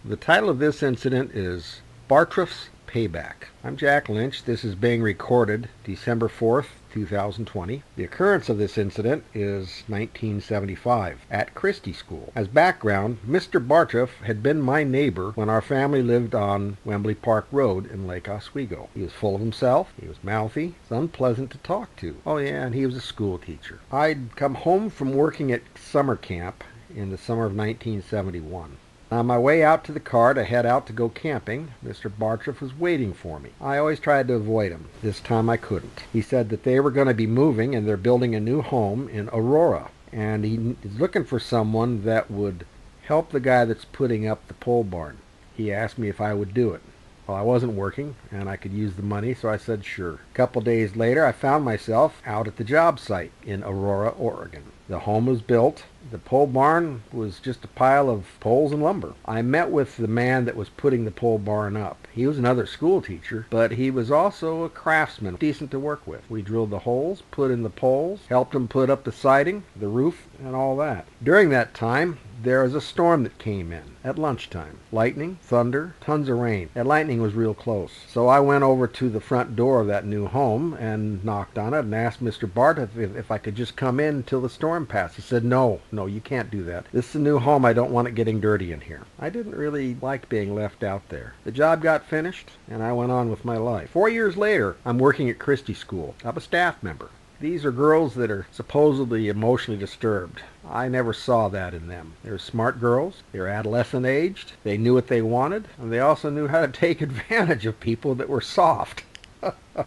The title of this incident is Bartruffs Payback. I'm Jack Lynch. This is being recorded December 4th, 2020. The occurrence of this incident is 1975 at Christie School. As background, Mr. Bartruff had been my neighbor when our family lived on Wembley Park Road in Lake Oswego. He was full of himself, he was mouthy, he was unpleasant to talk to. Oh yeah, and he was a school teacher. I'd come home from working at summer camp in the summer of 1971. On my way out to the car to head out to go camping, Mr. Bartruff was waiting for me. I always tried to avoid him. This time I couldn't. He said that they were going to be moving and they're building a new home in Aurora. And he is looking for someone that would help the guy that's putting up the pole barn. He asked me if I would do it. Well, I wasn't working and I could use the money, so I said sure. A couple days later, I found myself out at the job site in Aurora, Oregon. The home was built. The pole barn was just a pile of poles and lumber. I met with the man that was putting the pole barn up. He was another school teacher, but he was also a craftsman, decent to work with. We drilled the holes, put in the poles, helped him put up the siding, the roof, and all that. During that time, there was a storm that came in at lunchtime. Lightning, thunder, tons of rain. That lightning was real close. So I went over to the front door of that new home and knocked on it and asked Mr. Bart if I could just come in until the storm passed. He said, no, you can't do that. This is a new home. I don't want it getting dirty in here. I didn't really like being left out there. The job got finished and I went on with my life. 4 years later, I'm working at Christie School. I'm a staff member. These are girls that are supposedly emotionally disturbed. I never saw that in them. They were smart girls. They were adolescent aged. They knew what they wanted, and they also knew how to take advantage of people that were soft.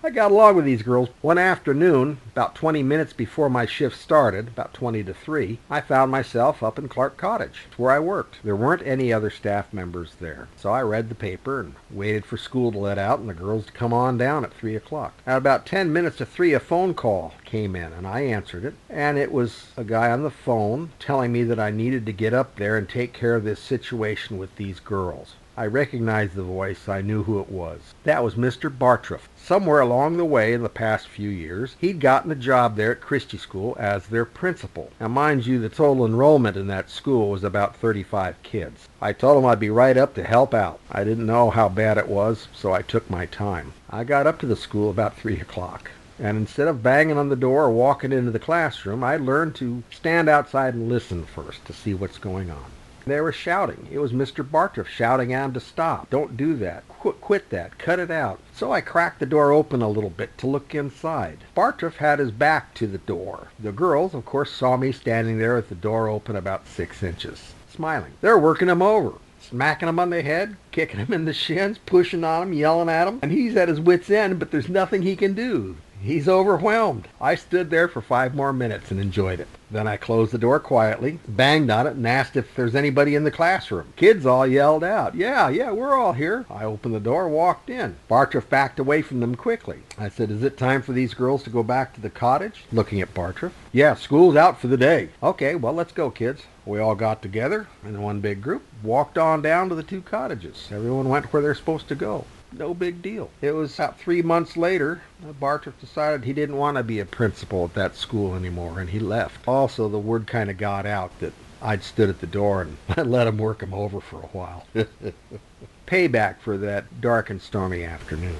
I got along with these girls. One afternoon, about 20 minutes before my shift started, about 20 to 3, I found myself up in Clark Cottage, where I worked. There weren't any other staff members there. So I read the paper and waited for school to let out and the girls to come on down at 3 o'clock. At about 10 minutes to 3, a phone call came in, and I answered it. And it was a guy on the phone telling me that I needed to get up there and take care of this situation with these girls. I recognized the voice. I knew who it was. That was Mr. Bartruff. Somewhere along the way in the past few years, he'd gotten a job there at Christie School as their principal. Now, mind you, the total enrollment in that school was about 35 kids. I told him I'd be right up to help out. I didn't know how bad it was, so I took my time. I got up to the school about 3 o'clock. And instead of banging on the door or walking into the classroom, I learned to stand outside and listen first to see what's going on. They were shouting. It was Mr. Bartruff shouting at him to stop. Don't do that. Quit that. Cut it out. So I cracked the door open a little bit to look inside. Bartruff had his back to the door. The girls, of course, saw me standing there with the door open about 6 inches, smiling. They're working him over, smacking him on the head, kicking him in the shins, pushing on him, yelling at him. And he's at his wit's end, but there's nothing he can do. He's overwhelmed. I stood there for 5 more minutes and enjoyed it. Then I closed the door quietly, banged on it, and asked if there's anybody in the classroom. Kids all yelled out, yeah, we're all here. I opened the door, walked in. Bartruff backed away from them quickly. I said, is it time for these girls to go back to the cottage? Looking at Bartruff. Yeah, school's out for the day. Okay, well, let's go, kids. We all got together in one big group, walked on down to the 2 cottages. Everyone went where they're supposed to go. No big deal. It was about 3 months later, Bartruff decided he didn't want to be a principal at that school anymore, and he left. Also, the word kind of got out that I'd stood at the door and I let him work him over for a while. Payback for that dark and stormy afternoon.